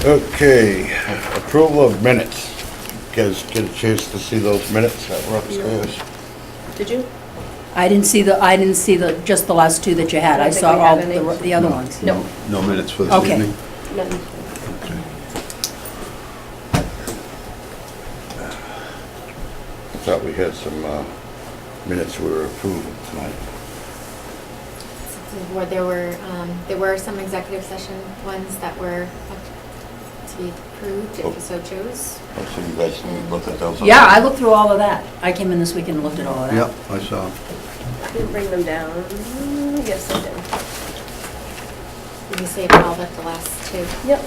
Okay, approval of minutes. You guys get a chance to see those minutes that were upstairs? Did you? I didn't see just the last two that you had. I I don't think saw we all have any. the other ones. No. No minutes for this Okay. evening? None. Thought we had some minutes we were approving tonight. Where there were some executive session ones that were to be approved if you so chose. Oh, so you guys can look at those? Yeah, I looked through all of that. I came in this weekend and looked at all of that. Yep, I saw. I didn't bring them down. Yes, I did. Did you save all but the last two? Yep.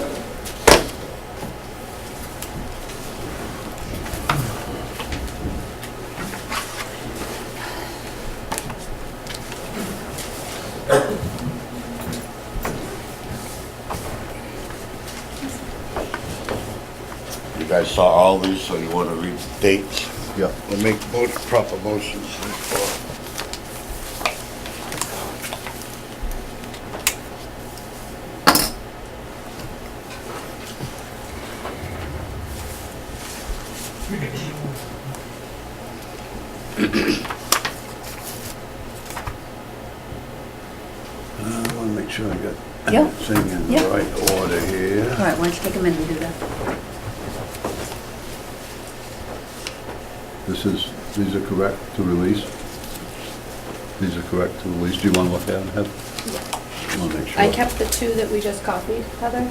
You guys saw all these, so you want to read the dates? Yep. We'll make proper motions for. I want to make sure I got Yeah. everything in the Yeah. right order here. All right, why don't you take a minute and do that? These are correct to release? These are correct to release. Do you want to look at them, Heather? I want to make sure. I kept the two that we just copied, Heather.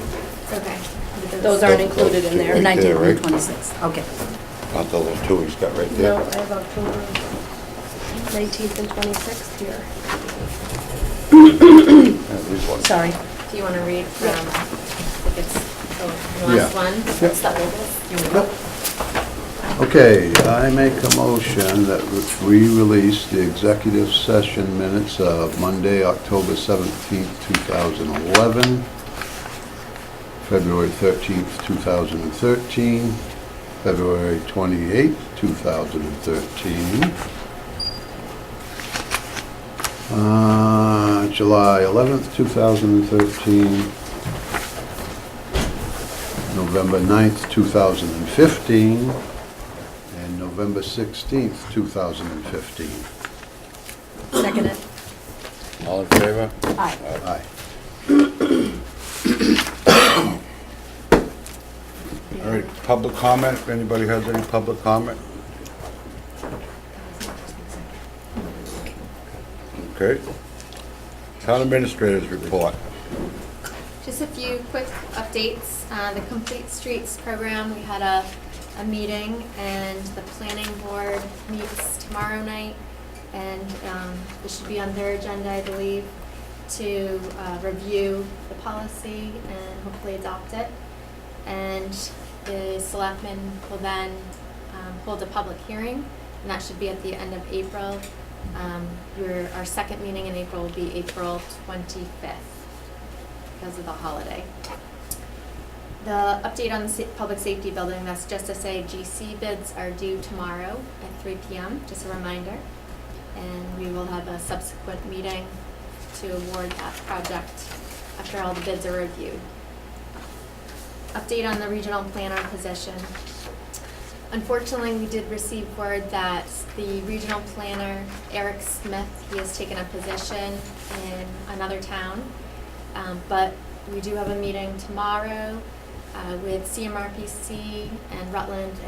Okay. Those aren't included in The there. Right 19th there, and right? 26th. Okay. Not those two he's got right No, there. I have October 19th and 26th here. Yeah, these ones. Sorry. Do you want to read from, if it's the last Yeah. one? Yep. Start with this? Okay, I make a motion that we release the executive session minutes of Monday, October 17th, 2011, February 13th, 2013, February 28th, 2013, July 11th, 2013, November 9th, 2015, and November 16th, 2015. Second it. All in favor? Aye. Aye. All right, public comment, if anybody has any public comment? Okay. Town administrators report. Just a few quick updates. The Complete Streets program, we had a meeting, and the planning board meets tomorrow night, and it should be on their agenda, I believe, to review the policy and hopefully adopt it. And the selectmen will then hold a public hearing, and that should be at the end of April. Our second meeting in April will be April 25th because of the holiday. The update on the public safety building, that's just to say GC bids are due tomorrow at 3 p.m., just a reminder. And we will have a subsequent meeting to award that project after all the bids are reviewed. Update on the regional planner position. Unfortunately, we did receive word that the regional planner, Eric Smith, he has taken a position in another town. But we do have a meeting tomorrow with CMRPC and Rutland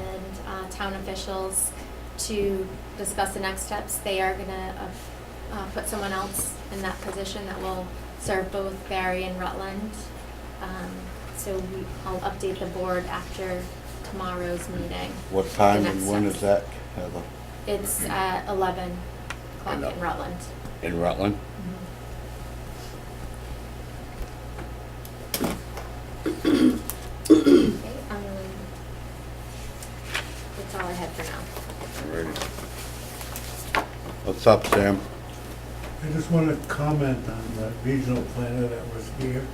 and town officials to discuss the next steps. They are gonna put someone else in that position that will serve both Barry and Rutland. So I'll update the board after tomorrow's meeting. What time The and next when steps. is that, Heather? It's at 11 o'clock in Rutland. In Rutland? Okay, that's all I had for now. Ready. What's up, Sam? I just want to comment on the regional planner that was here.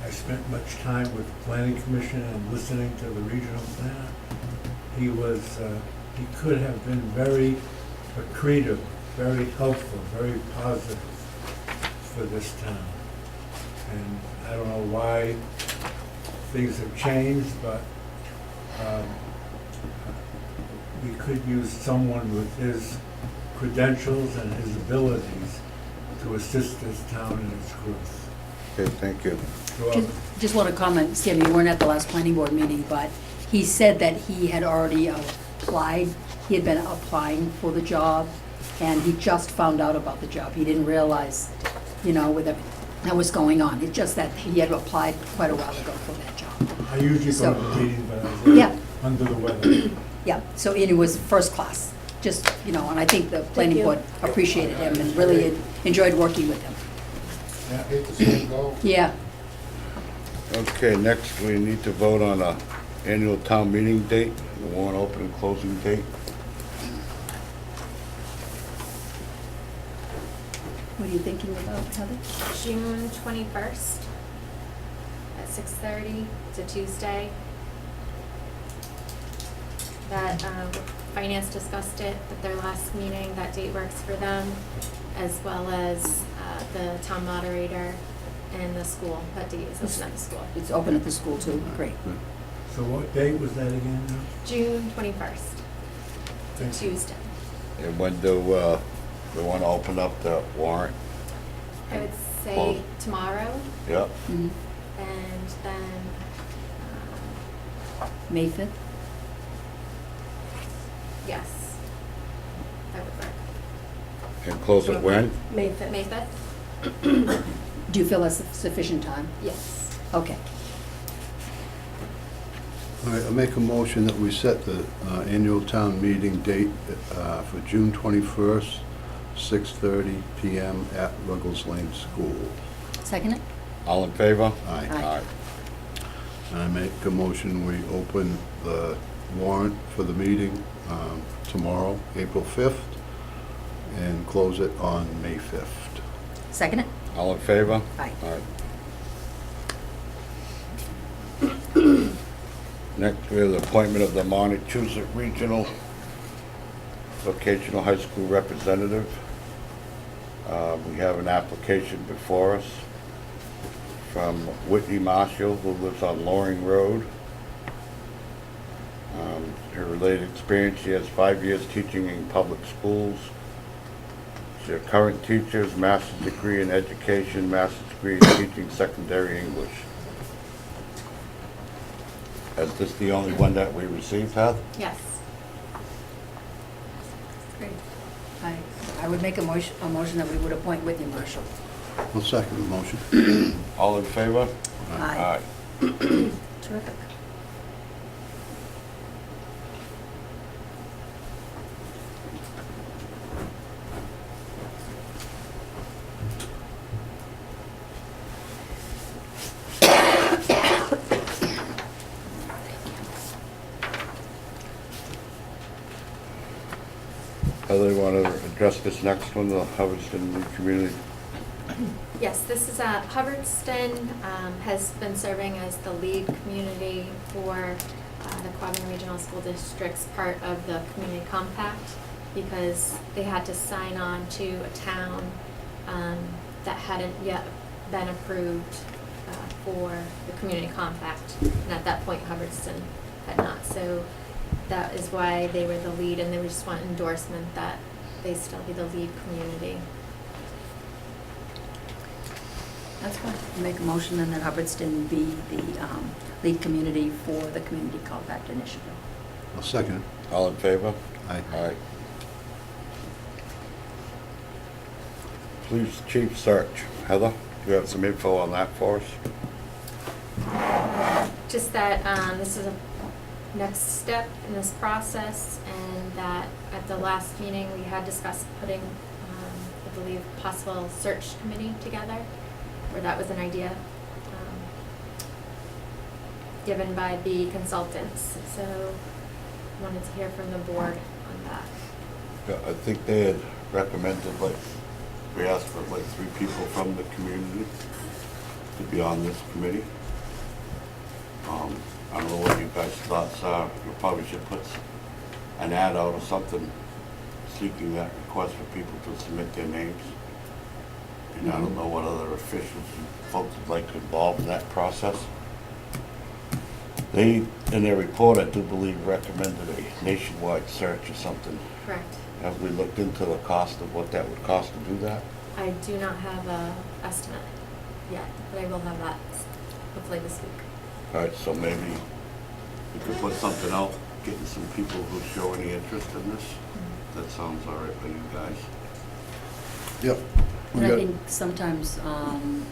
I spent much time with the planning commission and listening to the regional planner. He was, he could have been very creative, very helpful, very positive for this town. And I don't know why things have changed, but we could use someone with his credentials and his abilities to assist this town in its growth. Okay, thank you. Just want to comment, Sam, you weren't at the last planning board meeting, but he said that he had already applied, he had been applying for the job, and he just found out about the job. He didn't realize, with everything that was going on. It's just that he had applied quite a while ago for that job. I usually So- go to the meeting, but I was Yeah. under the weather. Yeah, so and it was first class, just, and I think the planning you. board appreciated him and really enjoyed working with him. Yeah. Hate to see him go. Yeah, Okay, next we need to vote on a annual town meeting date, the warrant open and closing date. what are you thinking about, Heather? June 21st at 6:30. It's a Tuesday. That Finance discussed it at their last meeting. That date works for them, as well as the town moderator and the school. That date is open at the school. It's open at the school too, great. So what date was that again now? June 21st. It's Thank a you. Tuesday. And when do we want to open up the warrant? I would say Close. tomorrow, Yep. Mhm. and then May 5th? yes, that would work. And close it when? May 5th. May 5th? Do you feel that's sufficient time? Yes. Okay. All right, I make a motion that we set the annual town meeting date for June 21st, 6:30 PM at Ruggles Lane School. Second it? All in favor? Aye. Aye. I make a motion, we open the warrant for the meeting tomorrow, April 5th, and close it on May 5th. Second it? All in favor? Aye. Aye. Next, we have the appointment of the Montachusett Regional Vocational High School representative. We have an application before us from Whitney Marshall, who lives on Loring Road. Her related experience, she has 5 years teaching in public schools. She's a current teacher, master's degree in education, master's degree in teaching secondary English. Is this the only one that we received, Heath? Yes. Great. I would make a motion that we would appoint Whitney Marshall. I'll second the motion. All in favor? Aye. Terrific. Heather, you want to address this next one, the Hubbardston community? Yes, this is Hubbardston has been serving as the lead community for the Quabbin Regional School District's part of the community compact, because they had to sign on to a town that hadn't yet been approved for the community compact, and at that point Hubbardston had not. So that is why they were the lead, and they would just want endorsement that they still be the lead community. That's fine. I'll make a motion and that Hubbardston be the lead community for the Community Compact Initiative. I'll second it. All in favor? Aye. Aye. Police chief search. Heather, do you have some info on that for us? Just that this is a next step in this process, and that at the last meeting, we had discussed putting, I believe, possible search committee together, or that was an idea given by the consultants. So wanted to hear from the board on that. Yeah, I think they had recommended, we asked for 3 people from the community to be on this committee. I don't know what you guys' thoughts are. You probably should put an ad out or something seeking that request for people to submit their names. And I don't know what other officials and folks would like to involve in that process. They, in their report, I do believe, recommended a nationwide search or something. Correct. Have we looked into the cost of what that would cost to do that? I do not have a estimate yet, but I will have that hopefully this week. All right, so maybe we could put something out, getting some people who show any interest in this. That sounds all right by you guys. Yep. We And I got- think sometimes,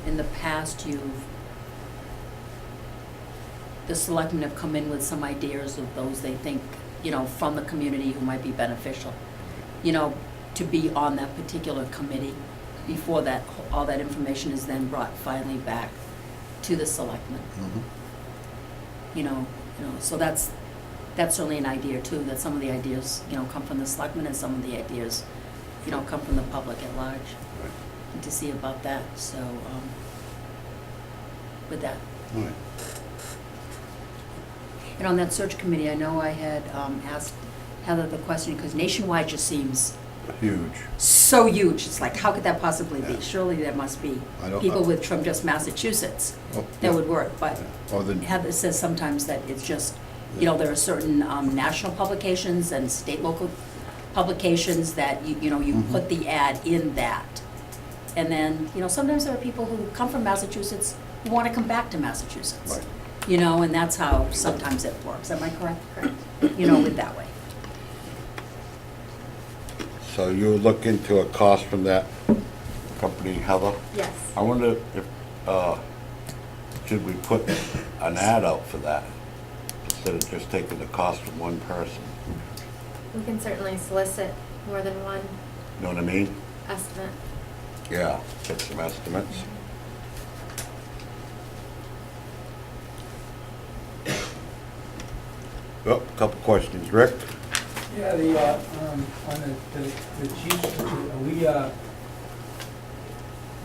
in the past, the selectmen have come in with some ideas of those they think, from the community who might be beneficial, to be on that particular committee before that, all that information is then brought finally back to the selectmen. Mhm. So that's certainly an idea too, that some of the ideas, come from the selectmen and some of the ideas, come from the public at large. Right. And to see about that, so, with that. All right. And on that search committee, I know I had asked Heather the question, because nationwide just seems Huge. so huge. It's like, how could that possibly be? Yeah. Surely there must be I don't people know. from just Massachusetts Oh, that yeah. would work, but Yeah. Or the, Heather says sometimes that it's just, there are certain national publications and state, local publications that you Mhm. put the ad in that. And then, sometimes there are people who come from Massachusetts who want to come back to Massachusetts. Right. And that's how sometimes it works. Am I correct? Correct. With that way. So you look into a cost from that company, Heather? Yes. I wonder if, should we put an ad out for that instead of just taking the cost from one person? We can certainly solicit more than one You know what I mean? estimate. Yeah, get some estimates. Oh, couple questions. Rick? Yeah, on the chiefs,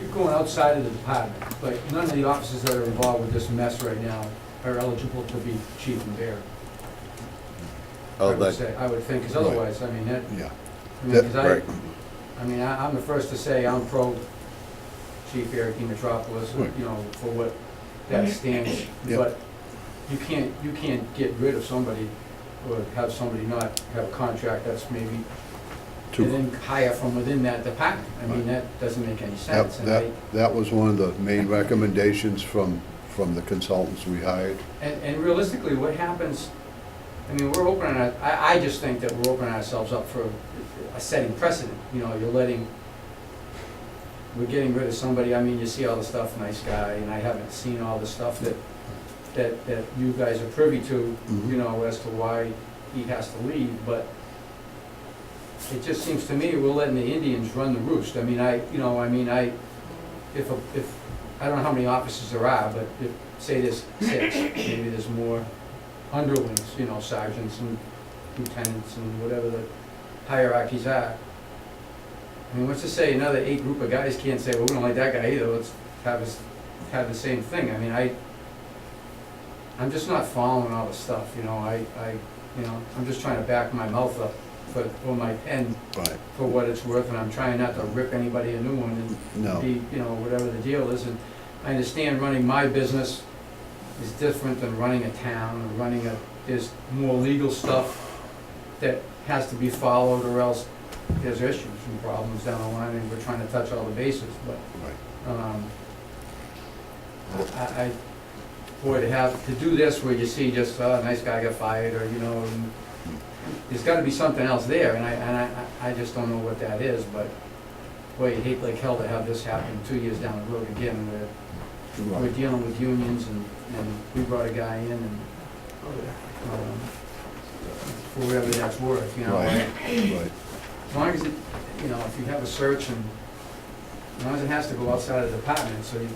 you're going outside of the department, but none of the officers that are involved with this mess right now are eligible to be chief and bear. Oh, I would say, I would think, because Right. otherwise, I mean, yeah. 'cause Right. I'm the first to say I'm pro Chief Eric Metropolis, Right. for what that stands. Yeah. But you can't get rid of somebody or have somebody not have a contract that's maybe, and then hire from within that department. I mean, that doesn't make any sense. That was one of the main recommendations from the consultants we hired. And realistically, what happens, I mean, I just think that we're opening ourselves up for a setting precedent. We're getting rid of somebody, I mean, you see all the stuff, nice guy, and I haven't seen all the stuff that you guys are privy to, Mhm. as to why he has to leave, but it just seems to me we're letting the Indians run the roost. I don't know how many officers there are, but say there's 6, maybe there's more underlings, sergeants and lieutenants and whatever the hierarchies are. I mean, what's to say another 8 group of guys can't say, well, we don't like that guy either, let's have the same thing. I mean, I'm just not following all the stuff, I'm just trying to back my mouth up for my pen Right. for what it's worth, and I'm trying not to rip anybody a new one and No. be, whatever the deal is. And I understand running my business is different than running a town, or there's more legal stuff that has to be followed, or else there's issues and problems down the line, and we're trying to touch all the bases, but, Right. boy, to do this where you see just, a nice guy got fired, or, and there's gotta be something else there, and I just don't know what that is, but, boy, you hate like hell to have this happen 2 years down the road again, where we're dealing with unions, and we brought a guy in, and, for whatever that's worth, Right. Right. As long as it, if you have a search, and as long as it has to go outside of the department, so you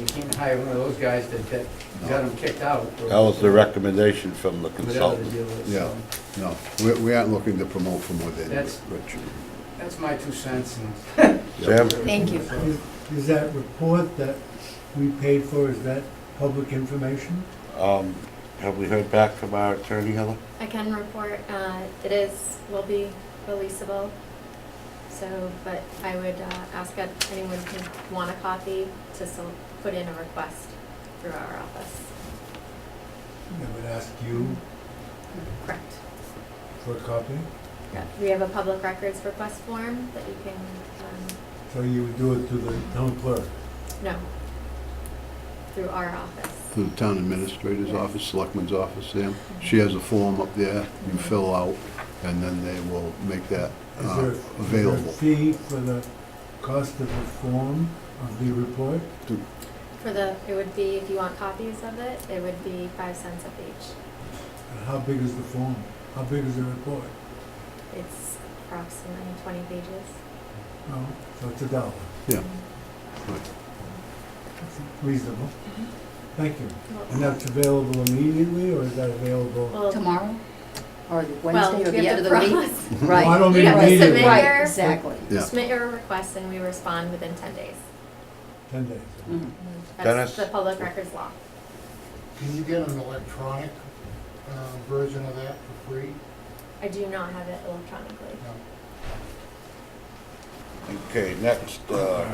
can't hire one of those guys that got them kicked out. or- That was the recommendation from the Whatever the consultant. deal is, Yeah. so No, we aren't looking to promote from within, That's- Rich. that's my 2 cents, and. Sam? Thank you. Is that report that we paid for, is that public information? Have we heard back from our attorney, Heather? I can report, will be releasable. So, but I would ask that anyone who want a copy to put in a request through our office. They would ask you Correct. for a copy, Yeah, we have a public records request form that you can, so you would do it to the town clerk. no, through our office. To the town administrator's Yes. office, selectman's office there. She has a form up there you fill out, and then they will make that available. Is there a fee for the cost of the form of the report? For the, it would be, if you want copies of it, it would be 5 cents a page. And how big is the form? How big is the report? It's approximately 20 pages. Oh, so it's $1. Yeah. That's reasonable. Mm-hmm. Thank you. Well, And that's available immediately, or is that available? Well, Tomorrow? Or the well, Wednesday, or we the have end to of the week? promise. Right. Well, I don't You mean have to immediately. submit Right, your, exactly. Yeah. submit your request and we respond within 10 days. 10 days. Mhm. Dennis? That's the public records law. Can you get an electronic version of that for free? I do not have it electronically. No. Okay, next,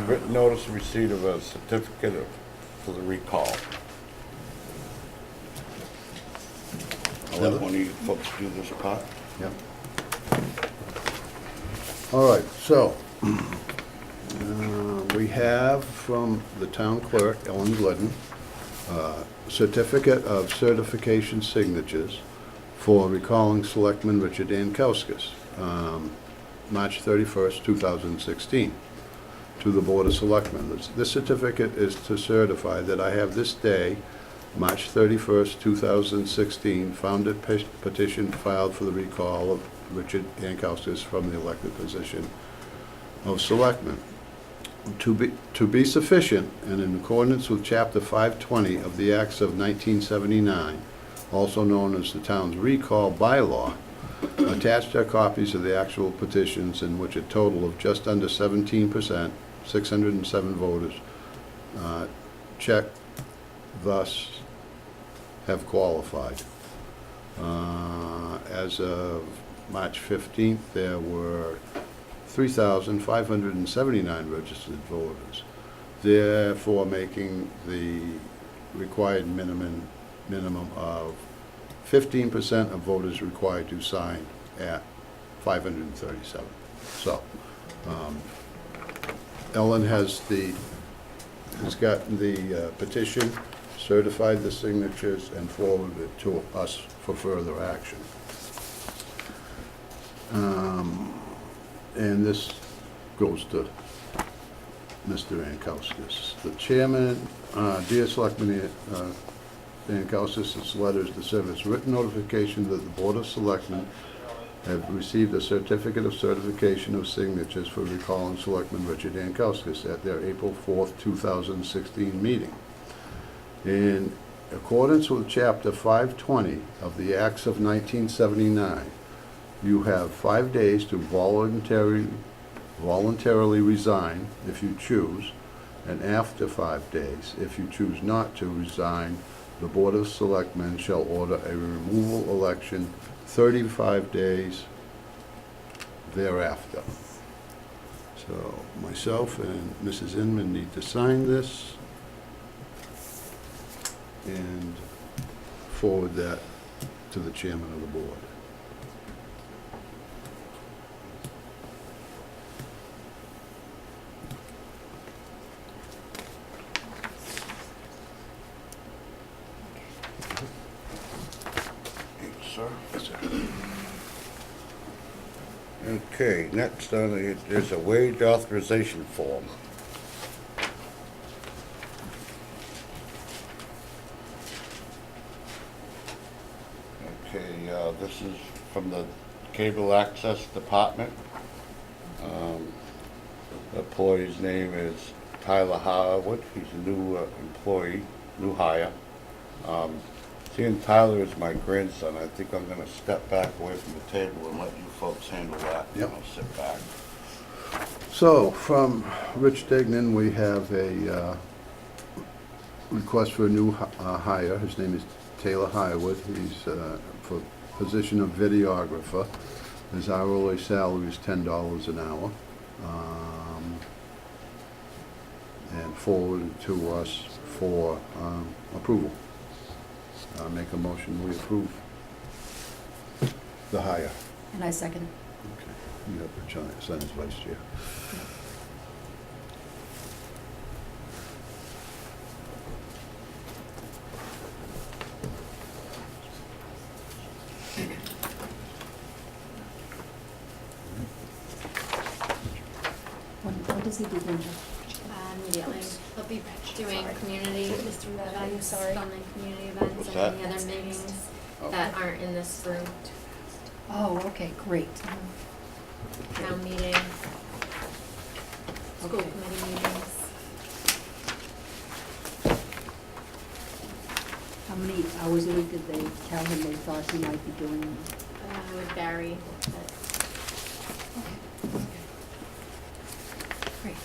written notice of receipt of a certificate for the recall. I'll let one of you folks do this part. Yep. All right, so, we have from the town clerk, Ellen Glidden, certificate of certification signatures for recalling Selectman Richard Ankowskis, March 31st, 2016, to the Board of Selectmen. This certificate is to certify that I have this day, March 31st, 2016, found a petition filed for the recall of Richard Ankowskis from the elected position of Selectman. To be sufficient, and in accordance with Chapter 520 of the Acts of 1979, also known as the town's recall bylaw, attached are copies of the actual petitions in which a total of just under 17%, 607 voters, checked, thus have qualified. As of March 15th, there were 3,579 registered voters, therefore making the required minimum of 15% of voters required to sign at 537. So, Ellen has gotten the petition, certified the signatures, and forwarded it to us for further action. And this goes to Mr. Ankowskis. The chairman, dear Selectman Ankowskis, this letter is to serve as written notification that the Board of Selectmen have received a certificate of certification of signatures for recalling Selectman Richard Ankowskis at their April 4th, 2016 meeting. In accordance with Chapter 520 of the Acts of 1979, you have 5 days to voluntarily resign if you choose, and after 5 days, if you choose not to resign, the Board of Selectmen shall order a removal election 35 days thereafter. So myself and Mrs. Inman need to sign this and forward that to the chairman of the board. Sir? Yes, sir. Okay, next on there's a wage authorization form. Okay, this is from the Cable Access Department. The employee's name is Tyler Howard. He's a new employee, new hire. Seeing Tyler is my grandson, I think I'm gonna step back away from the table and let you folks handle that. Yep. I'll sit back. So, from Rich Degnan, we have a request for a new hire. His name is Taylor Highwood. He's for position of videographer. His hourly salary is $10 an hour. And forwarded to us for approval. Make a motion, we approve the hire. And I second it. Okay, you have John as vice chair. When does he do Braintree? Immediately. They'll be doing community events, sorry. filming community events What's and that? any other meetings Okay. that aren't in this room. Oh, okay, great. Town meeting, school Okay. committee meetings. How many hours a week did they tell him they thought he might be doing? It would vary, but Great.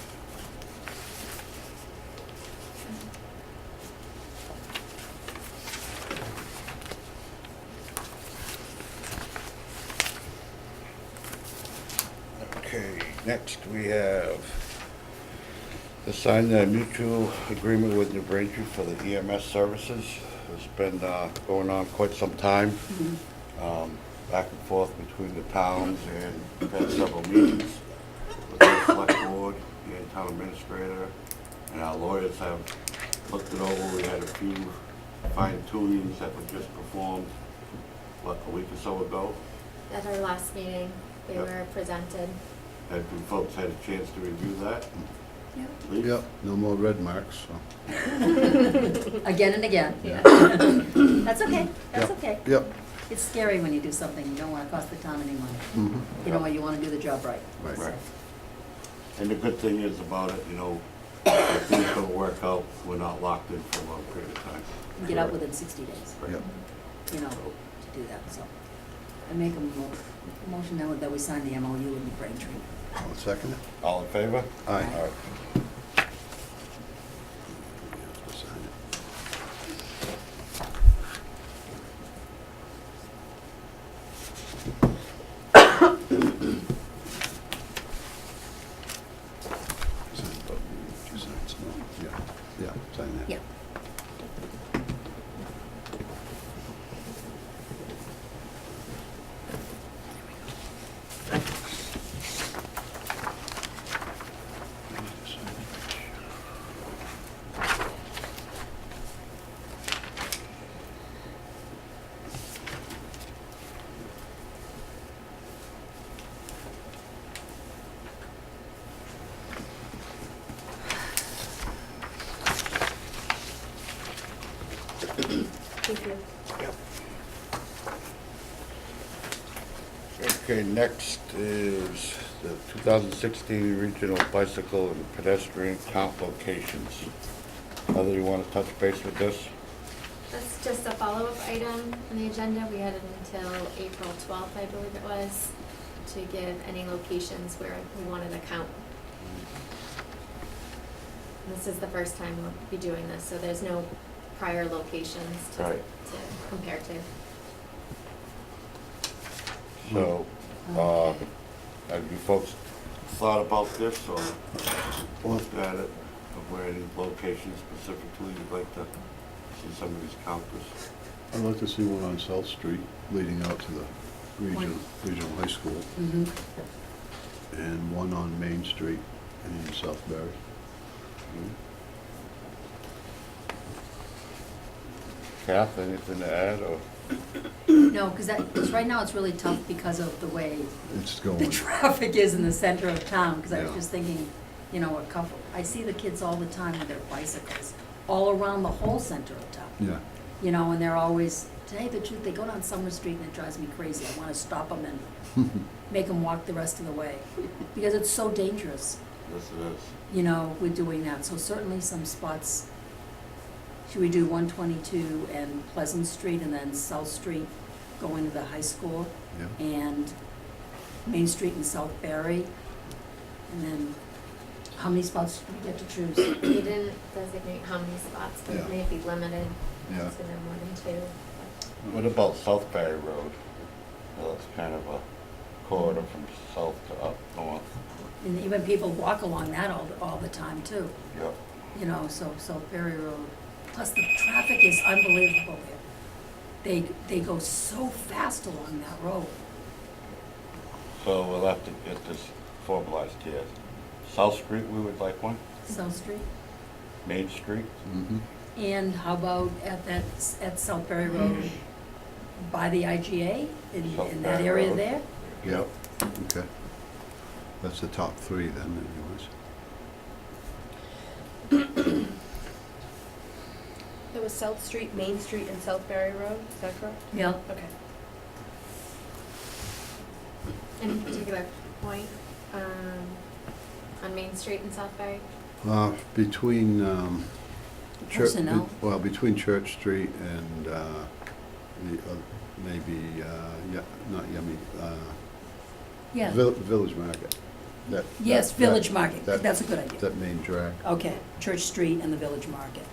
Okay, next we have to sign the mutual agreement with New Braintree for the EMS services. It's been going on quite some time, back and forth between the towns, and we've had several meetings with the select board, the town administrator, and our lawyers have looked it over. We had a few fine tunings that were just performed, what, a week or so ago? at our last meeting, they Yep. were presented. Have you folks had a chance to review that? Yeah. Please? Yep, no more red marks, so. Again and again. Yeah. That's okay, that's Yep. okay. Yep. It's scary when you do something, you don't wanna cost the town any money. Mhm. You know, you wanna do the job right. Right. So, Right. And the good thing is about it, you know, if things don't work out, we're not locked in for a long period of time. Get out within 60 days, Yep. you know, to do that, so. I make a motion now that we sign the MOU with the Braintree. I'll second it. All in favor? Aye. All right. You have to sign it. Sign both. Two signs, no, yeah, sign that. Yeah. Thank you. Okay, next is the 2016 Regional Bicycle and Pedestrian Count Locations. Heather, you want to touch base with this? That's just a follow-up item on the agenda. We had it until April 12th, I believe it was, to give any locations where we wanted to count. This is the first time we'll be doing this, so there's no prior locations to Right. compare to. So, have you folks thought about this or looked at it, of where any locations specifically you'd like to see some of these counters? I'd like to see one on South Street leading out to the regional high school, Mm-hmm. and one on Main Street in Southbury. Kath, anything to add, or? No, because right now it's really tough because of the way It's the going, traffic is in the center of town, because I was Yeah. just thinking, you know, I see the kids all the time with their bicycles, all around the whole center of town. yeah, You know, and they're always, to tell you the truth, they go down Summer Street and it drives me crazy. I want to stop them and make them walk the rest of the way, because it's so dangerous, Yes, it is. you know, with doing that. So certainly some spots, should we do 122 and Pleasant Street and then South Street going to the high school? yeah. And Main Street and South Barry? And then, how many spots do we get to choose? We didn't designate how many spots, but Yeah. it may be limited Yeah. to no more than two. What about South Barry Road? Well, it's kind of a corridor from south to up north. And even people walk along that all the time too, Yep. you know, so South Barry Road. Plus the traffic is unbelievable there. they go so fast along that road. So we'll have to get this formalized here. South Street, we would like one, South Street. Main Street, Mhm. And how about at Southbury Road, by the IGA, in that Southbury area Road. there? Yep, okay. That's the top three then, anyways. It was South Street, Main Street, and Southbury Road, is that correct? Yeah. Okay. Any particular point, on Main Street in Southbury? Between, Personnel. well, between Church Street and, maybe, not Yummy, Yeah. Village Market. That- Yes, that- Village that- Market, that- that's a good idea. That main drag. Okay, Church Street and the Village Market.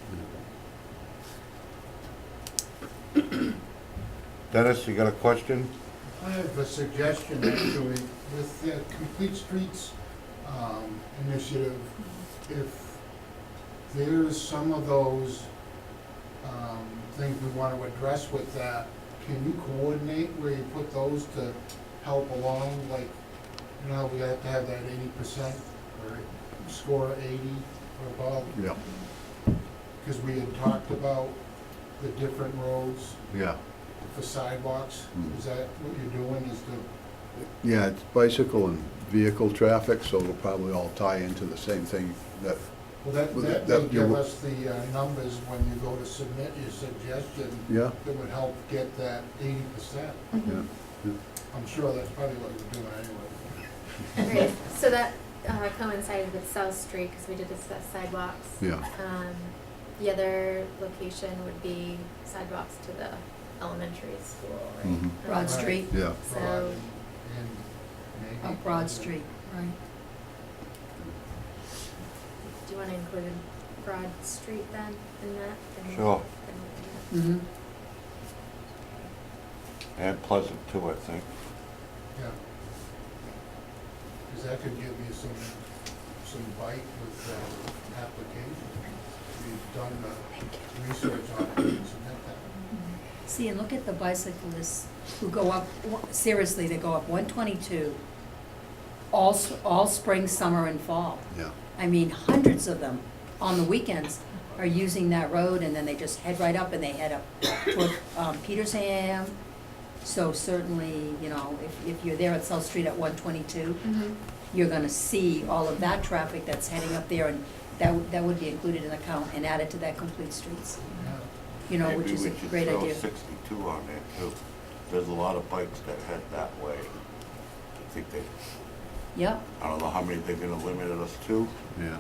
Dennis, you got a question? I have a suggestion, actually, with the Complete Streets initiative. If there's some of those things we want to address with that, can you coordinate where you put those to help along? Like, you know, we have to have that 80% or score 80 or above, Yeah, because we had talked about the different roads yeah. for sidewalks. Mm. Is that what you're doing, is to Yeah, it's bicycle and vehicle traffic, so it'll probably all tie into the same thing that, Well, that Well, may that- give you- us the numbers when you go to submit your suggestion, yeah, that would help get that 80%. yeah. I'm sure that's probably what you're doing anyway. Agreed. So that coincided with South Street, because we did discuss sidewalks. Yeah. The other location would be sidewalks to the elementary school, right? Mhm. Broad Right. Street, Yeah, So, And maybe. oh, Broad Street, right. do you want to include Broad Street then, in that? Then- Sure. then Mm-hmm. And Pleasant too, I think. Yeah. Because that could give you some bite with application. We've done the research on it and submit that. See, and look at the bicyclists who go up, seriously, they go up 122 all spring, summer, and fall. yeah. I mean, hundreds of them on the weekends are using that road, and then they just head right up and they head up toward Petersham. So certainly, you know, if you're there at South Street at 122, Mhm. you're gonna see all of that traffic that's heading up there, and that would be included in the count and added to that complete streets, Yeah. you know, which is a great Maybe idea. we should throw 62 on there too. There's a lot of bikes that head that way. I think they, Yep, I don't know how many they're gonna limit us to, Yeah,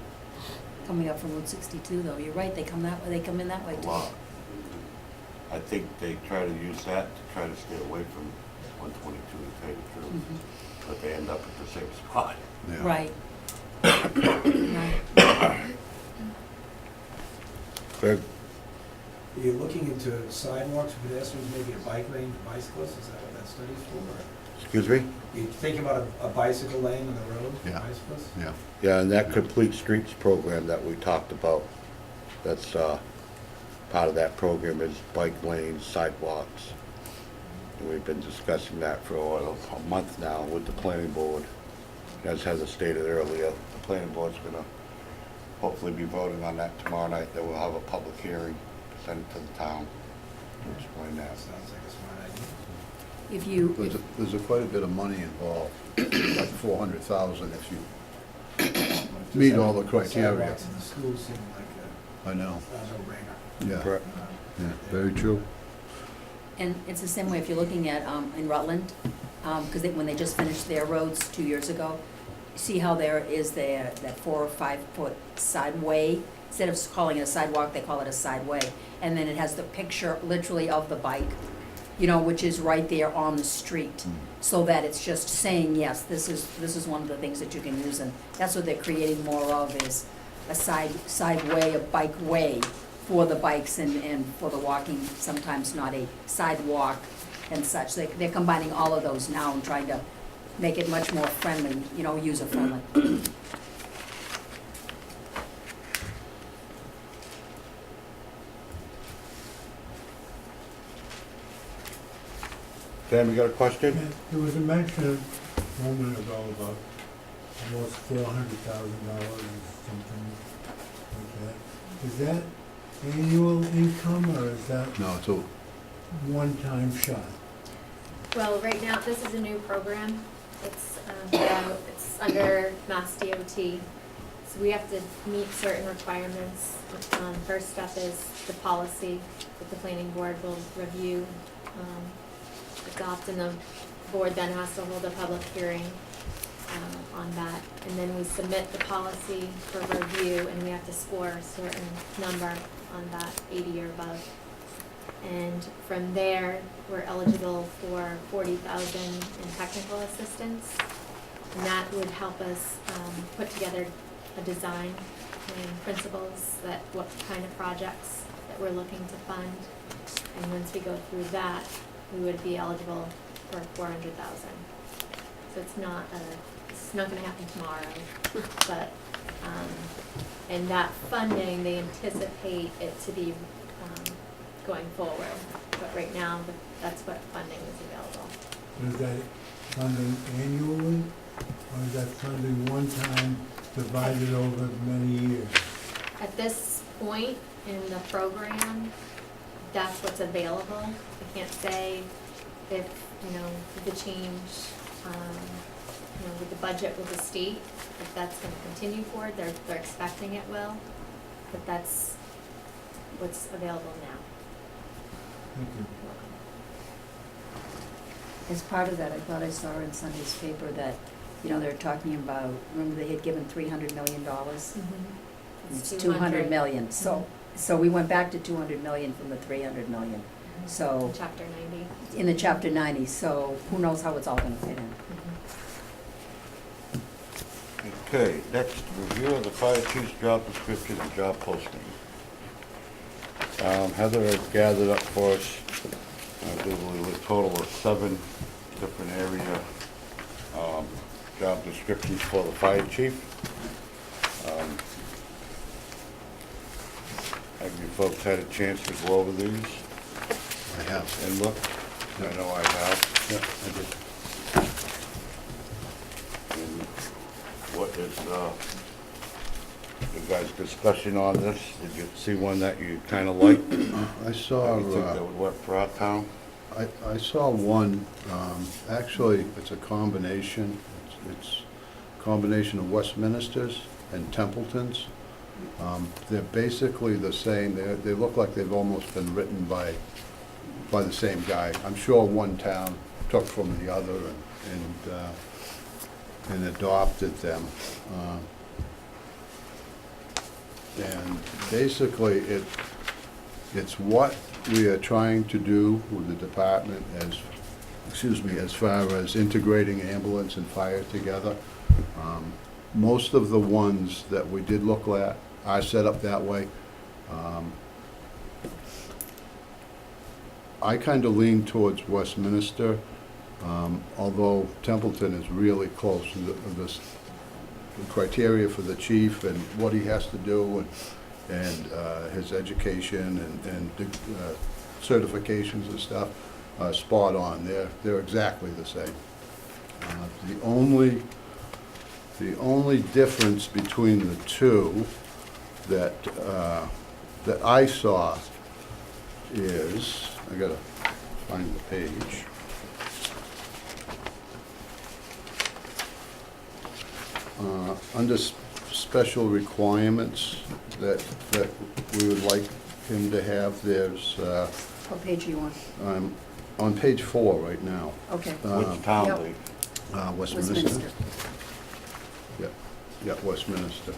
coming up from Route 62 though, you're right, they come in that way a too. lot. I think they try to use that to try to stay away from 122, to tell you the truth. Mhm. But they end up at the same spot. yeah. Right. Right. Craig? Are you looking into sidewalks for pedestrians, maybe a bike lane for bicyclists? Is that what that study's for? Excuse me? You thinking about a bicycle lane on the road for Yeah. bicyclists? Yeah, Yeah, and that Complete Streets program that we talked about, that's, part of that program is bike lanes, sidewalks. And we've been discussing that for a month now with the planning board. As has stated earlier, the planning board's gonna hopefully be voting on that tomorrow night. Then we'll have a public hearing, send it to the town to explain that. Sounds like a smart idea. If you, there's quite a bit of money involved, like 400,000 if you meet all the criteria. Sidewalks in the schools seem like I know, a no-brainer. yeah, Correct. yeah, very true. and it's the same way if you're looking at, in Rutland, because when they just finished their roads 2 years ago, see how there is that 4 or 5 foot sideway? Instead of calling it a sidewalk, they call it a sideway. And then it has the picture literally of the bike, you know, which is right there on the street. So that it's just saying, yes, this is one of the things that you can use, and that's what they're creating more of, is a sideway, a bike way for the bikes and for the walking, sometimes not a sidewalk and such. They're combining all of those now and trying to make it much more friendly, you know, user-friendly. Dan, you got a question? Yeah, there was a mention a moment ago about almost $400,000 or something like that. Is that annual income or is that No, it's a, one-time shot? Well, right now, this is a new program. It's under Mass DOT. So we have to meet certain requirements. First step is the policy that the planning board will review, adopt, and the board then has to hold a public hearing on that. And then we submit the policy for review, and we have to score a certain number on that, 80 or above. And from there, we're eligible for 40,000 in technical assistance. And that would help us put together a design and principles that what kind of projects that we're looking to fund. And once we go through that, we would be eligible for 400,000. So it's not gonna happen tomorrow, but, and that funding, they anticipate it to be, going forward. But right now, that's what funding is available. Is that funding annually or is that funding one time divided over many years? At this point in the program, that's what's available. I can't say if, with the change, with the budget with the state, if that's gonna continue forward. They're expecting it will, but that's what's available now. Thank you. As part of that, I thought I saw in Sunday's paper that, they're talking about, remember they had given $300 million? It's 200 million, so we went back to 200 million from the 300 million. So, Chapter 90. in the chapter 90, so who knows how it's all gonna fit in. Okay, next, review of the fire chief's job description and job posting. Heather has gathered up for us, I believe, a total of 7 different area job descriptions for the fire chief. Have you folks had a chance to go over these I have. and look? I know I have. Yeah, I did. And what is, you guys' discussion on this? Did you see one that you kind of liked? I saw, You think that would work for our town? I saw one, actually, it's a combination. It's a combination of Westminsters and Templetons. They're basically the same. They look like they've almost been written by the same guy. I'm sure one town took from the other and adopted them. And basically, it's what we are trying to do with the department as far as integrating ambulance and fire together. Most of the ones that we did look at are set up that way. I kind of lean towards Westminster, although Templeton is really close to the criteria for the chief and what he has to do and his education and certifications and stuff, spot on. They're exactly the same. The only difference between the two that I saw is, I gotta find the page. Under special requirements that we would like him to have, there's, What page are you on? I'm on page 4 right now. Okay. Which town, Yep. Lee? Westminster. Yeah, Westminster.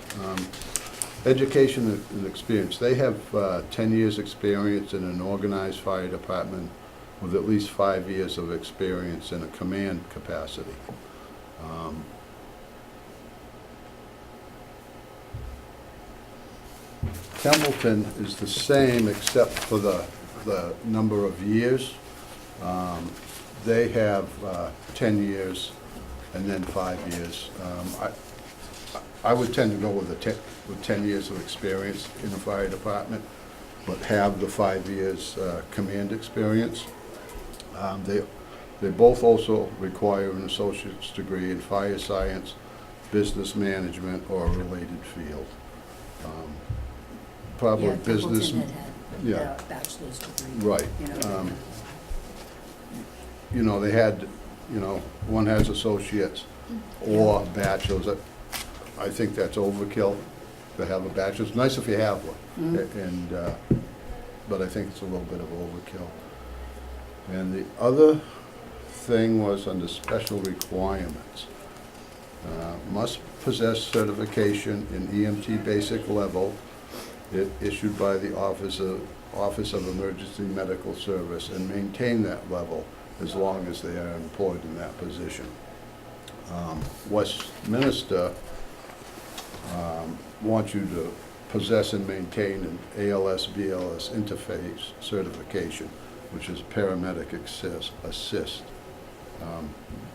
Education and experience. They have 10 years' experience in an organized fire department with at least 5 years of experience in a command capacity. Templeton is the same except for the number of years. They have 10 years and then 5 years. I would tend to go with 10 years of experience in the fire department, but have the 5 years command experience. They both also require an associate's degree in fire science, business management, or a related field. Probably Yeah, business. Templeton had Yeah. a bachelor's degree. Right. You know, You know, they had, you know, one has associates or bachelors. I think that's overkill to have a bachelor's. Nice if you have one. Mhm. And, but I think it's a little bit of overkill. And the other thing was under special requirements. Must possess certification in EMT basic level issued by the Office of Emergency Medical Service and maintain that level as long as they are employed in that position. Westminster wants you to possess and maintain an ALS/BLS interface certification, which is paramedic assist.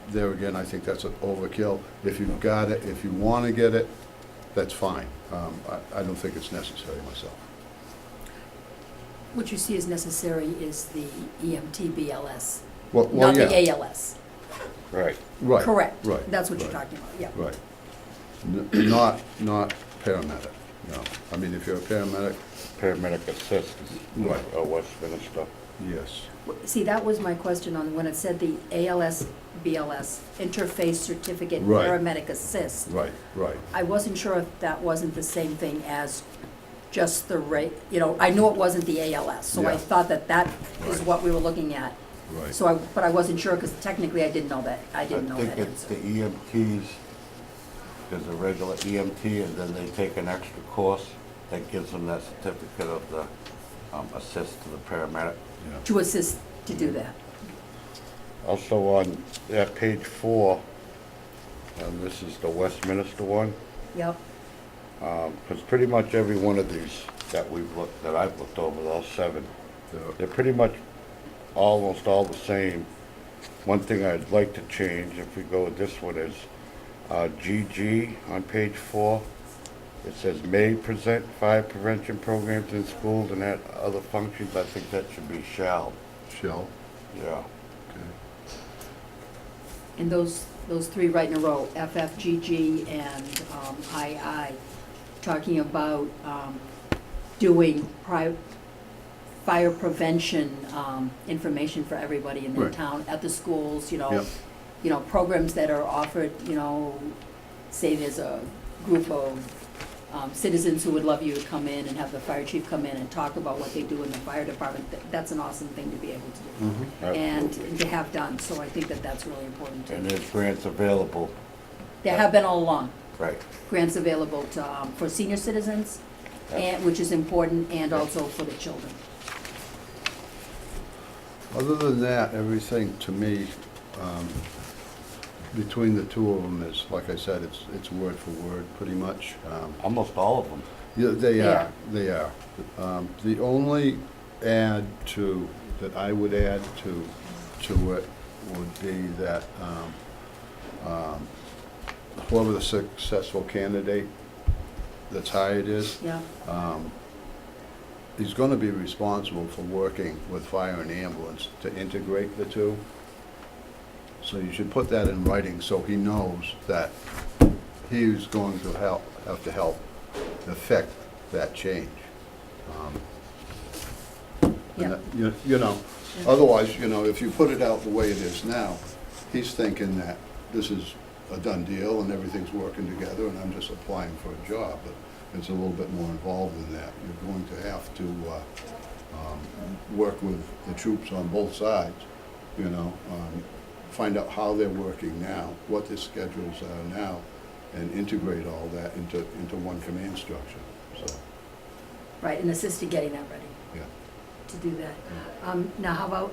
There again, I think that's an overkill. If you've got it, if you want to get it, that's fine. I don't think it's necessary myself. What you see as necessary is the EMT BLS, Well, not the yeah, ALS. Right. right. Correct. Right. That's what you're right, talking about, yeah. Right. Not paramedic, no. I mean, if you're a paramedic, Paramedic assist, Right. Westminster. yes. See, that was my question on when it said the ALS BLS interface certificate Right. paramedic assist. Right, right. I wasn't sure if that wasn't the same thing as just the you know, I knew it wasn't the ALS, so I Yeah. thought that is Right. what we were looking at. Right. So but I wasn't sure, because technically I didn't know that, I didn't know I that think it's answer. the EMTs, there's a regular EMT, and then they take an extra course that gives them that certificate of the assist to the paramedic. Yeah. To assist to do that. Also on that page 4, and this is the Westminster one, Yep, because pretty much every one of these that I've looked over, all 7, Yeah. they're pretty much almost all the same. One thing I'd like to change, if we go with this one, is GG on page 4. It says may present fire prevention programs in schools and that other functions. I think that should be shall. Shall, Yeah. okay. and those 3 right in a row, FFGG and II, talking about doing fire prevention information for everybody in the Right. town, at the schools, you know. Yep. You know, programs that are offered, you know, say there's a group of citizens who would love you to come in and have the fire chief come in and talk about what they do in the fire department. That's an awesome thing to be able to do. And Absolutely. to have done, so I think that that's really important And too. there's grants available. There have been all along, Right. grants available to, for senior citizens, and, which is important, and also for the children. Other than that, everything to me, between the two of them is, like I said, it's word for word, pretty much. Almost all of them. Yeah, they Yeah. are, they are. The only that I would add to it would be that whoever the successful candidate that's hired is, Yeah, he's gonna be responsible for working with fire and ambulance to integrate the two. So you should put that in writing so he knows that he's going to have to help affect that change. Yeah. You know, otherwise, you know, if you put it out the way it is now, he's thinking that this is a done deal and everything's working together and I'm just applying for a job, but it's a little bit more involved than that. You're going to have to work with the troops on both sides, you know, find out how they're working now, what their schedules are now, and integrate all that into one command structure, so, right, and assist in getting that ready yeah. to do that. Now, how about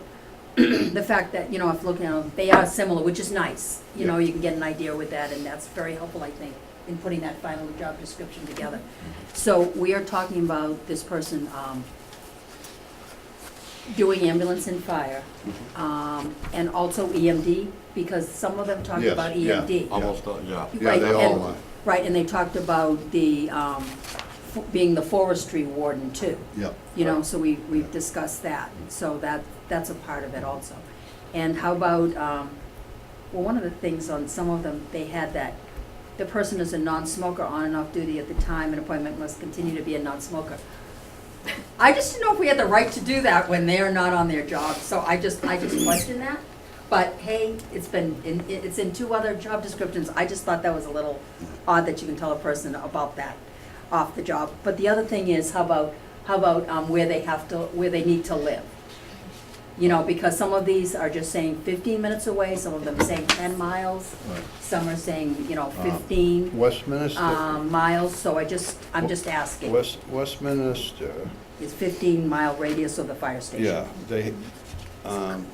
the fact that, you know, if looking at them, they are similar, which is nice. You know, Yeah. you can get an idea with that, and that's very helpful, I think, in putting that final job description together. So we are talking about this person doing ambulance and fire, and also EMD, because some of them talked Yes, about yeah. EMD. Almost all, yeah. Yeah, Right, they all and- are, Right, and they talked about the, being the forestry warden too. yep. You know, so we've discussed that, so that's a part of it also. And how about, well, one of the things on some of them, they had that the person is a non-smoker on and off duty at the time an appointment must continue to be a non-smoker. I just didn't know if we had the right to do that when they're not on their job, so I just questioned that. But hey, it's in 2 other job descriptions. I just thought that was a little odd that you can tell a person about that off the job. But the other thing is, how about where they need to live? You know, because some of these are just saying 15 minutes away, some of them saying 10 miles, Right. some are saying, 15 Westminster, miles, so I'm just asking. Westminster, It's 15-mile radius of the fire station. yeah, they,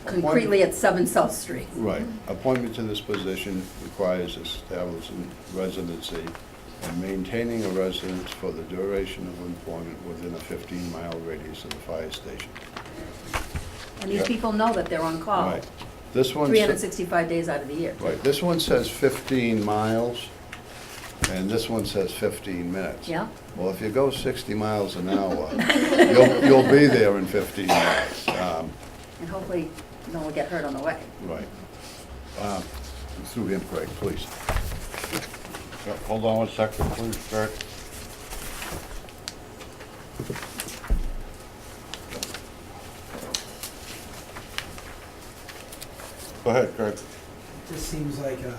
Concretely at 7 South Street. right, appointment to this position requires establishing residency and maintaining a residence for the duration of employment within a 15-mile radius of the fire station. And these Yeah. people know that they're on call, Right. This one, 365 days out of the year. right, this one says 15 miles, and this one says 15 minutes. Yeah? Well, if you go 60 miles an hour, you'll be there in 15 minutes. And hopefully no one will get hurt on the way. Right. Through him, Craig, please. Yeah, hold on 1 second, please, Greg. Go ahead, Greg. It just seems like a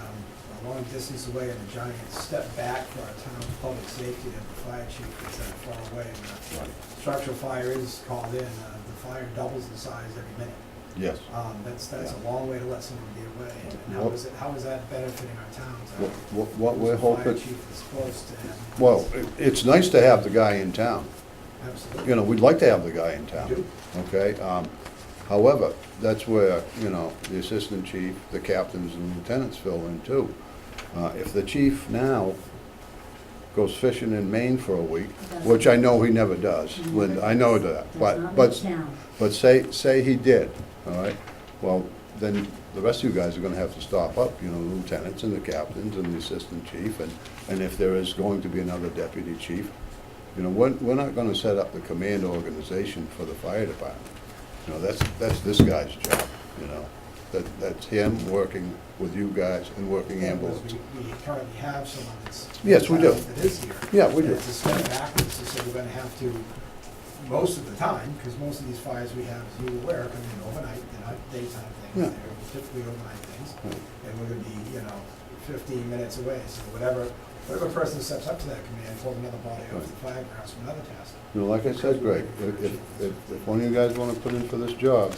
long distance away and a giant step back for our town's public safety that the fire chief is that far away. And the structural fire is called in, the fire doubles in size every minute. Yes. That's a long way to let someone be away. And how is that benefiting our towns? What we're The fire hoping, chief is close to him. well, it's nice to have the guy in town. Absolutely. You know, we'd like to have the guy in town. We do. Okay? However, that's where, the assistant chief, the captains and lieutenants fill in too. If the chief now goes fishing in Maine for a week, which I know he never does, Linda, I know that, but say he did, all right? Well, then the rest of you guys are gonna have to stop up, the lieutenants and the captains and the assistant chief, and if there is going to be another deputy chief, we're not gonna set up the command organization for the fire department. That's this guy's job, that's him working with you guys and working ambulance. We currently have someone that's. Yes, we do. That is here. Yeah, we do. And it's a step backwards, so we're gonna have to, most of the time, because most of these fires we have, as you're aware, come in overnight, they're not daytime things, Yeah. they're typically overnight things. Right. And we're gonna be, 15 minutes away, so whatever person steps up to that command, pulls another body off the fire grounds for another task. Like I said, Greg, if one of you guys wanna put in for this job,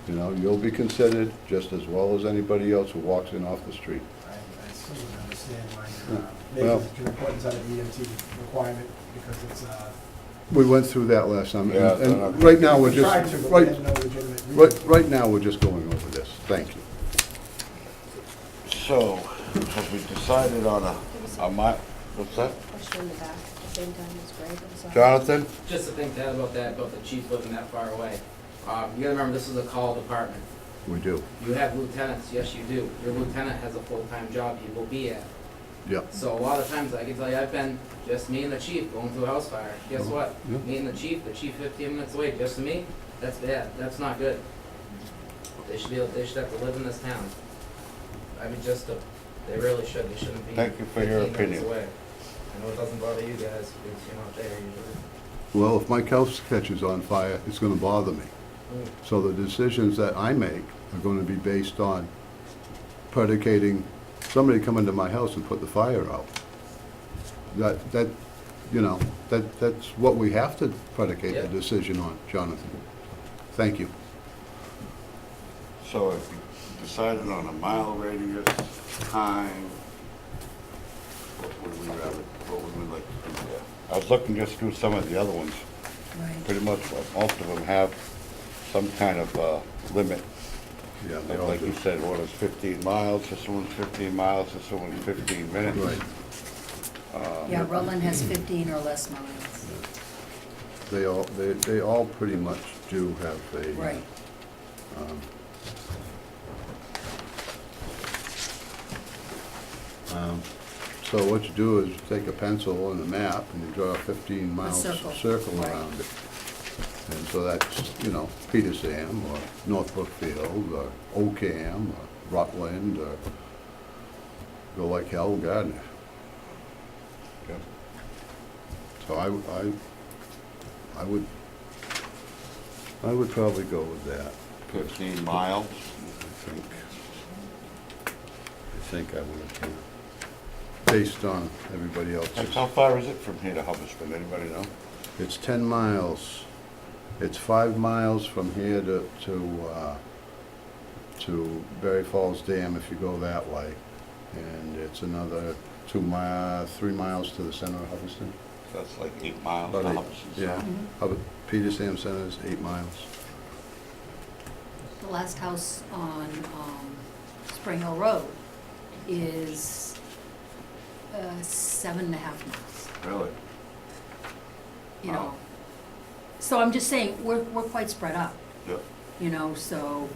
you'll be considered just as well as anybody else who walks in off the street. I still don't understand why Yeah. Well- you're making the importance out of the EMT requirement, because it's, We went through that last time, Yeah, and right now we're we tried to, just, but we had no legitimate reason. right now, we're just going over this. Thank you. So, have we decided on what's that? Question in the back at the same time as Greg, I'm sorry. Jonathan? Just to think that about the chief living that far away. You gotta remember, this is a call department. We do. You have lieutenants, yes you do. Your lieutenant has a full-time job he will be at. Yep. So a lot of times, I can tell you, I've been just me and the chief going through a house fire. Guess what? Yeah. Me and the chief 15 minutes away, just me, that's bad, that's not good. They should have to live in this town. I mean, they really should, they shouldn't be Thank you for your 15 minutes opinion. away. I know it doesn't bother you guys, because you're not there usually. Well, if my house catches on fire, it's gonna bother me. So the decisions that I make are gonna be based on predicating somebody coming to my house and put the fire out. That's what we have to predicate the Yeah. decision on, Jonathan. Thank you. So if you decided on a mile radius, time, what would we like to do there? I was looking just through some of the other ones. Right. Pretty much, most of them have some kind of limit. Yeah, they all Like do. you said, one is 15 miles, this one's 15 miles, this one's 15 minutes. Right. Yeah, Rutland has 15 or less miles. They all pretty much do have a. Right. So what you do is you take a pencil and a map and you draw a 15-mile circle. circle Right. around it. And so that's, you know, Pedestrian or North Brookfield or Ocam or Rutland or go like hell, Gardner. Okay. So I would probably go with that. 15 miles. I think I would, yeah. Based on everybody And else's. how far is it from here to Hubbardston? Anybody know? It's 10 miles. It's 5 miles from here to Berry Falls Dam if you go that way. And it's another 3 miles to the center of Hubbardston. That's like 8 miles to About Hubbardston. Yeah, Mhm. Peters Dam Center is 8 miles. The last house on Spring Hill Road is 7.5 miles, Really? you know. Wow. So I'm just saying, we're quite spread out, Yep. you know, so.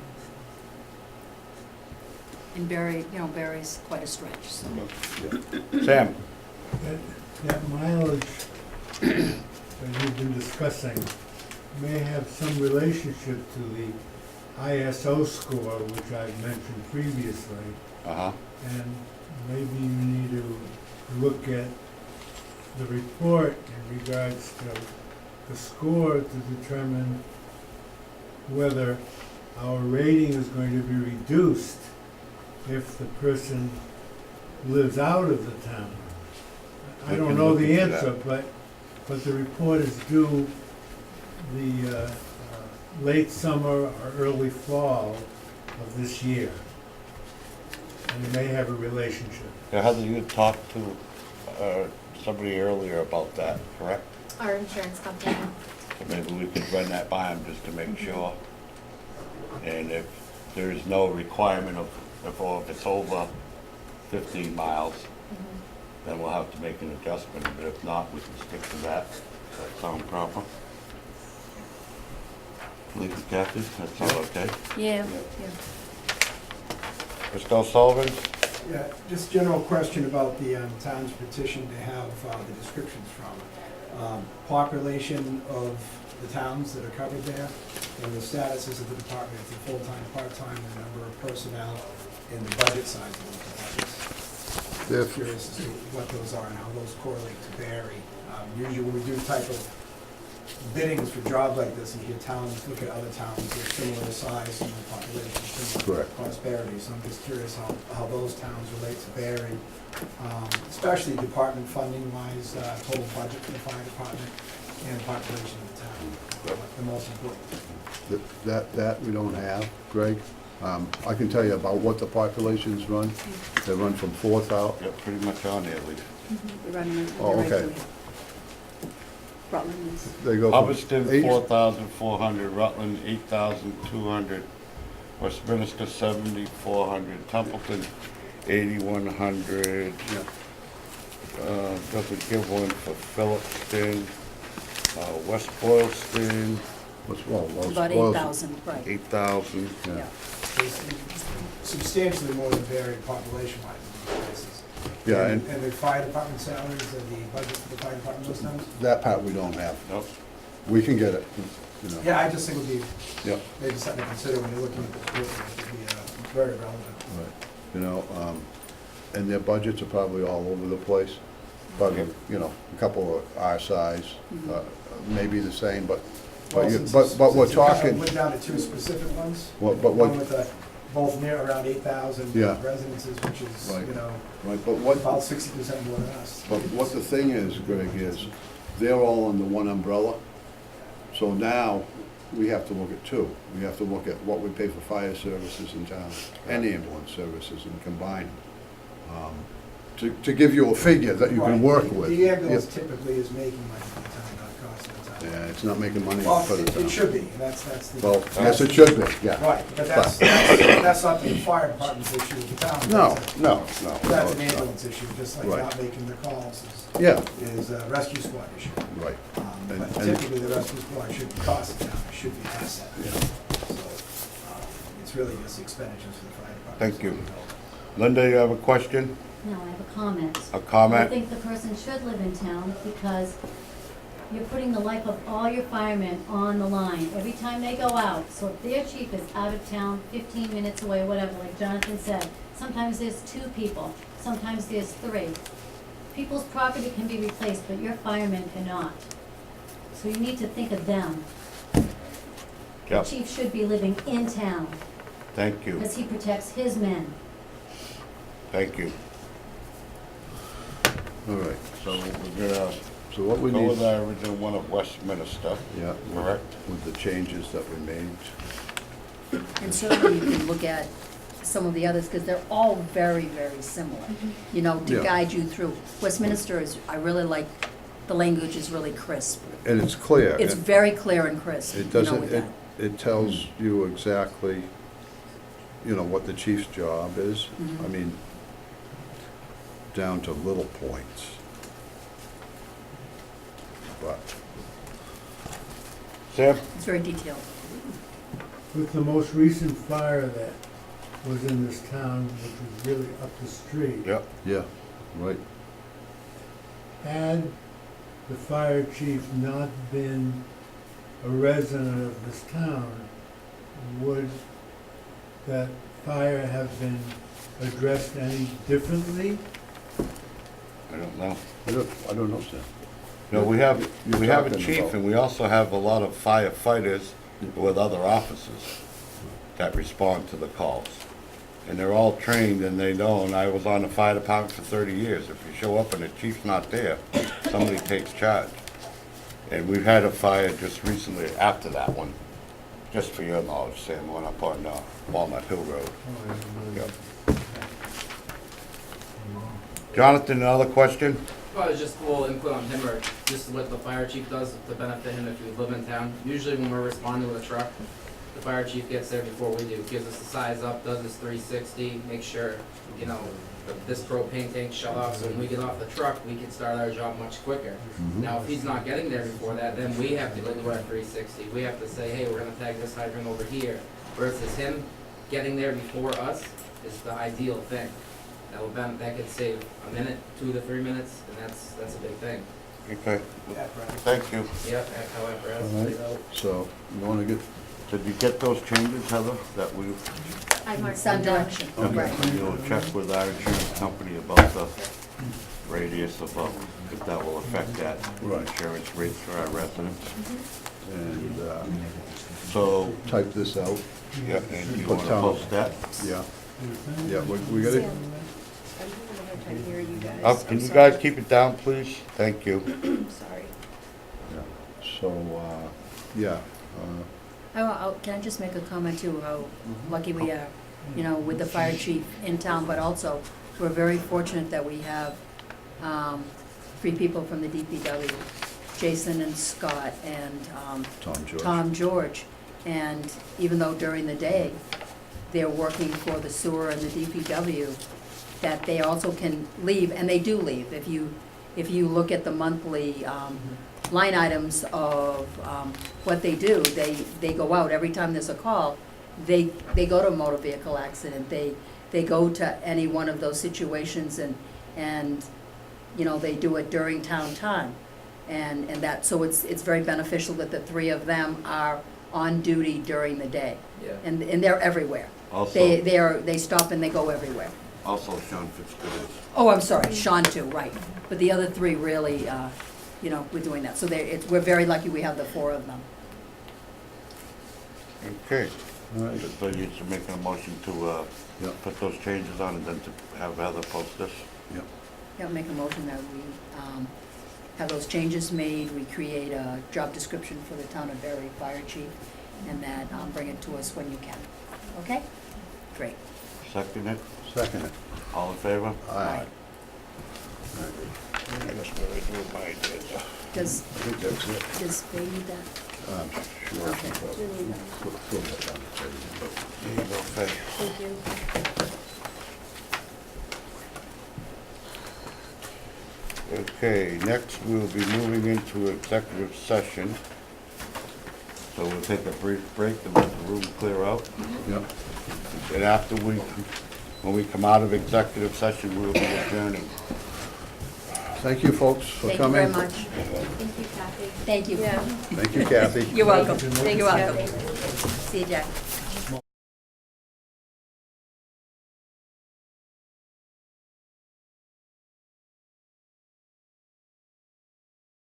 And Barry's quite a stretch, so. Sam? That mileage that you've been discussing may have some relationship to the ISO score, which I've mentioned previously. Uh-huh. And maybe you need to look at the report in regards to the score to determine whether our rating is going to be reduced if the person lives out of the town. I We don't can know look the into answer, that. but the report is due the late summer or early fall of this year. And it may have a relationship. Yeah, Heather, you talked to somebody earlier about that, correct? Our insurance company. So maybe we could run that by them just to make sure. And if there's no requirement of, if it's over 15 miles, then we'll have to make an adjustment. But if not, we can stick to that. Does that sound proper? Leave it, Kathy? That's all okay? Yeah, Mr. O'Sullivan? Yeah, just general question about the town's petition to have the descriptions from. Population of the towns that are covered there, and the statuses of the department, if they're full-time, part-time, the number of personnel, and the budget size of those departments. I'm curious as to what those are and how those correlate to Barry. Usually when we do type of biddings for jobs like this, and you hear towns, look at other towns that are similar size, similar population, similar Correct. prosperity. So I'm just curious how those towns relate to Barry, especially department funding wise, total budget for the fire department and population of the town. The most important. That we don't have, Greg. I can tell you about what the populations run. They run from 4,000, Yeah, pretty much on there, Lee. we're running. Oh, okay. Rutland is, they go from Hubbardston, 8 4,400, Rutland, 8,200, Westminster, 7,400, Templeton, 8,100. Doesn't give one for Phillipston, West Boylston, about 8,000, right, 8,000. yeah. Substantially more than Barry population-wise in these places. Yeah, And and the fire department salaries and the budget for the fire department those times? that part we don't have. Nope. We can get it, you know. Yeah, I just think it would be Yep. maybe something to consider when you're looking at this report. It would be very relevant. Right. You know, and their budgets are probably all over the place. Probably, you know, a couple of our size, maybe the same, but Well, you- since but it's- we're since it kind of talking, went down to two specific ones. Well, but what- One with both near around 8,000 Yeah. residences, which is, Right. you know, right, but what, about 60% more than us. but what the thing is, Greg, is they're all under one umbrella. So now, we have to look at two. We have to look at what we pay for fire services in town and ambulance services and combine them. To give you a figure that you can Right. work with. The ambulance Yeah. typically is making money for the town, not costing the town. Yeah, it's not making money Well, for the town. it should be, and that's the. Well, yes, it should be, yeah. Right, but that's not the fire department's issue with the town. No, That's a- no, no. That's an no, it's not. ambulance issue, just like Right. not making the calls Yeah, is a rescue squad issue. right. But And- typically, the rescue squad shouldn't cost the town, it should be asset. Yeah. So, it's really just expenditures for the fire department. Thank you. Linda, you have a question? No, I have a comment. A comment? I think the person should live in town because you're putting the life of all your firemen on the line every time they go out. So if their chief is out of town, 15 minutes away, whatever, like Jonathan said, sometimes there's 2 people, sometimes there's 3. People's property can be replaced, but your firemen cannot. So you need to think of them. The Yep, chief should be living in town thank you, because he protects his men. thank you. All right, So we're gonna so what we go need, with our original one of Westminster, yeah, correct? with the changes that we made. And certainly you can look at some of the others, because they're all very, very similar, you know, to Yeah. guide you through. Westminster is, I really like, the language is really crisp. And it's clear. It's very clear and crisp, It you know, doesn't, with it, that. it tells you exactly, you know, what the chief's job is. Mhm. I mean, down to little points. But, Sam? It's very detailed. With the most recent fire that was in this town, which was really up the street, Yep. yeah, right. had the fire chief not been a resident of this town, would that fire have been addressed any differently? I don't know. I don't know, Sam. No, we have You're a talking chief, about- and we also have a lot of firefighters with other officers that respond to the calls. And they're all trained and they know, and I was on the fire department for 30 years. If you show up and the chief's not there, somebody takes charge. And we've had a fire just recently after that one, just for your knowledge, Sam, one up on Walnut Hill Road. Yep. Jonathan, another question? Well, it's just a little input on him, or just what the fire chief does to benefit him if you live in town. Usually when we're responding with a truck, the fire chief gets there before we do, gives us the size up, does his 360, makes sure, you know, that this propane tank's shut off, so when we get off the truck, we can start our job much quicker. Now, if he's not getting there before that, then we have to go do our 360. We have to say, hey, we're gonna tag this hydrant over here. Versus him getting there before us is the ideal thing. That could save a minute, 2 to 3 minutes, and that's a big thing. Okay, thank you. Yep, however, All right. So, you wanna get, Did you get those changes, Heather, that we, I marked Some them down. direction, okay, right. you'll check with our insurance company about the radius of, if that will affect that Right. insurance rates for our residents. and, So, type this out, yeah, and you Put wanna town- post that? yeah. Yeah, we got it, Sam, I'm having a hard time hearing you guys. Up, I'm can you sorry. guys keep it down, please? Thank you. Sorry. so, yeah, Can I just make a comment too, how lucky we are, you know, with the fire chief in town, but also, we're very fortunate that we have 3 people from the DPW, Jason and Scott and Tom George. Tom George. And even though during the day, they're working for the sewer and the DPW, that they also can leave, and they do leave. If you look at the monthly line items of what they do, they go out. Every time there's a call, they go to a motor vehicle accident. They go to any one of those situations and you know, they do it during town time. And that, so it's very beneficial that the 3 of them are on duty during the day. Yeah. And they're everywhere. Also, They stop and they go everywhere. also Sean Fitzgerald. Oh, I'm sorry, Sean too, right. But the other 3 really, you know, we're doing that. So we're very lucky we have the 4 of them. Okay, All right, so you should make a motion to yeah, put those changes on and then to have Heather post this? yeah. Yeah, make a motion that we have those changes made, we create a job description for the town of Berry Fire Chief, and that bring it to us when you can. Okay? Great. Second it? Second it. All in favor? Aye. I guess what I do with mine is, Does, I think that's it. does they need that? Sure. Okay. Fill that down. there you go, Faye. Thank you. Okay, next we'll be moving into executive session. So we'll take a brief break and let the room clear out. Yeah. And after when we come out of executive session, we'll be adjourning. Thank you, folks, for Thank you coming. very much. Thank you, Kathy. Thank you. Yeah. Thank you, Kathy. You're welcome. Thank You're welcome. Kathy. See you, Jack.